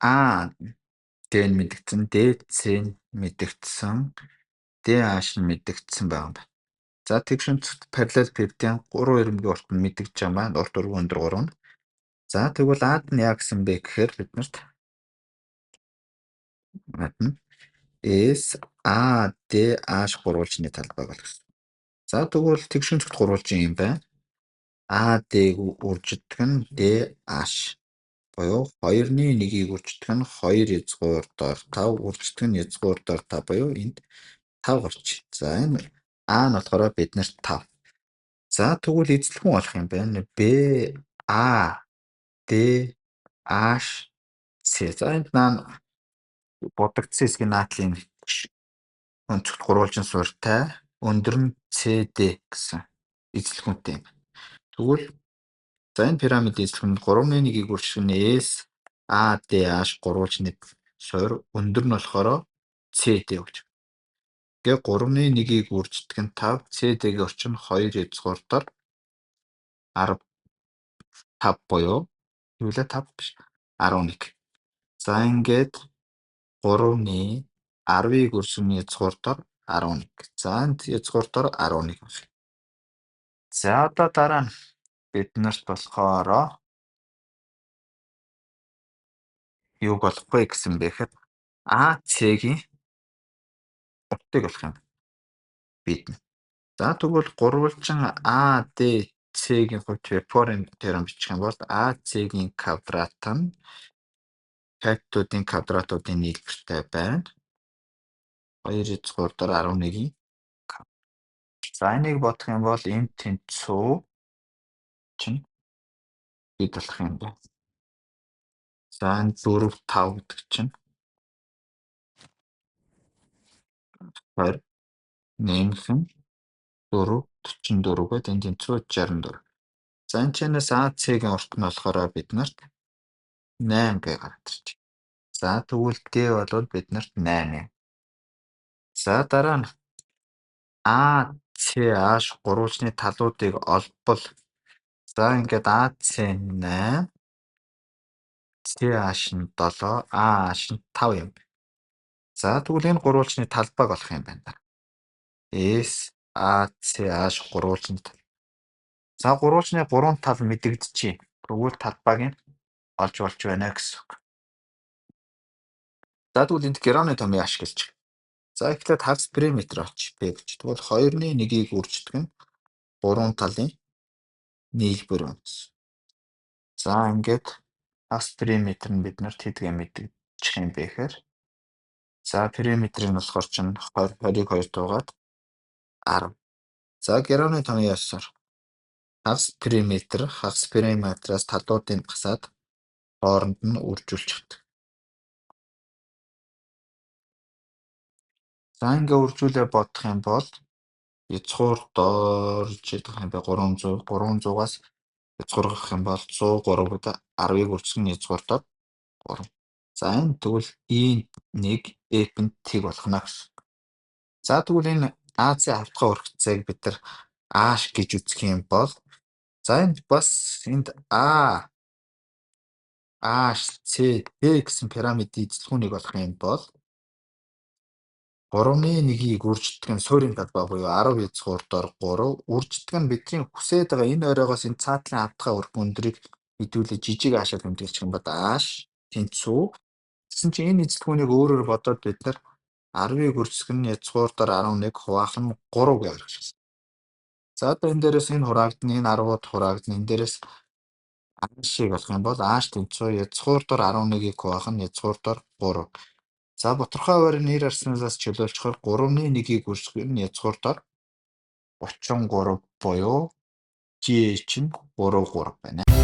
А, D нь мэдэгдсэн, D, C нь мэдэгдсэн, DH нь мэдэгдсэн байгаа юм байна. За тэгшин параллел пептидийн 3 ирмэгийн урт нь мэдэгдэж байгаа маань урт өргөн өндөр 3 нь. За тэгвэл Ад нь яа гэсэн бэ гэхээр биднэрт мэднэ. S A D H гурвуулжны талбайг бол гэсэн. За тэгвэл тэгшин зөвхөн гурвуулжин юм байна. A D-г үржигдэх нь DH буюу 2-ны 1-ийг үржигдэх нь 2 доор 5 үржигдэх нь 5 буюу энд 5 гарч. За энэ А нь болохоор биднэрт 5. За тэгвэл эзлэхэн болох юм байна. B A D H C. За энд наа будагдсан хэсгийн наатлын өнцгт гурвуулжин суурьтай өндөр нь CD гэсэн эзлэхүүнтэй юм. Тэгвэл за энэ пирамид эзлэхэн 3-ны 1-ийг үржих нь S A D H гурвуулжны суурь өндөр нь болохоор CD гэж. Тэгээ 3-ны 1-ийг үржигдэх нь 5 CD-гийн орчин 2 доор 15 буюу юу лээ 5 биш 11. За ингээд 3-ны 10-ыг үржихний доор 11. За энд доор 11 байна. За одоо дараа нь биднэрт болохоор юу болох вэ гэсэн бэхэд AC-гийн уртыг болох юм бид. За тэгвэл гурвуулжин ADC-гийн хувьд векторын теорем бичих юм бол AC-гийн квадрат нь катетуудын квадратуудын нийлбэртэй байна. 2 доор 11-ийн квадрат. За энийг бодох юм бол энэ тэнцүү чинь хэд болох юм бэ? За энэ 4 5 гэдэг чинь 20 нэмэх нь 4 44 гэдэг энэ тэнцүү 64. За энэ чэнэс AC-гийн урт нь болохоор биднэрт 8 гэ гарч. За тэгвэл D бол биднэрт 8 юм. За дараа нь ACH гурвуулжны талуудыг олбол за ингээд AC 8 CH нь 7 AH нь 5 юм. За тэгвэл энэ гурвуулжны талбайг олох юм байна. SACH гурвуулжны тал. За гурвуулжны 3 тал мэдэгдчихэе. Тэгвэл талбайг нь олж болж байна гэсэн үг. За тэгвэл энд Героны томыг ашиглаж. За эхлээд хагас периметр оч P гэж. Тэгвэл 2-ны 1-ийг үржигдэх нь 3 талын нийлбэр байна. За ингээд хагас периметр нь биднэрт хэдгээ мэдчих юм бэ гэхээр за периметрийн болохоор чинь 20-ыг 2 дуугаад 10. За Героны томыг ясаар хагас периметраас талуудын гасаад хооронд нь үржүүлчихдэг. За ингээ үржүүлээ бодох юм бол язгуур доорж идэх юм бэ 300-аас язгуургах юм бол 103-д 10-ыг үржих нь язгуур доор 3. За энэ тэгвэл E1 F-ийн тэг болгоно гэсэн. За тэгвэл энэ AC хавтгай ургацыг бид нар H гэж үзэх юм бол за энд бас энд A H C D гэсэн пирамидын эзлэхүүнийг олох юм бол 3-ны 1-ийг үржигдэх нь суурийн талбай буюу 10 доор 3 үржигдэх нь бидний хүсээд байгаа энэ оройгоос энэ цаатлын хавтгай урган өндрийг хэдүүлээ жижиг аашаар тэмдэглэж юм бол ааш тэнцүү. Гэсэн чинь энэ эзлэхүүнийг өөрөөр бодоод бид нар 10-ыг үржих нь доор 11 хуваах нь 3 гэж гаргаж. За одоо энэ дээрээс энэ хураагдана, энэ 10-ууд хураагдана. Энэ дээрээс аашийг олох юм бол ааш тэнцүү доор 11-ийг хуваах нь доор 3. За боторхой аваар нэр арснаас чөлөөлчхөр 3-ны 1-ийг үржих нь доор 33 буюу GH нь 3 байна.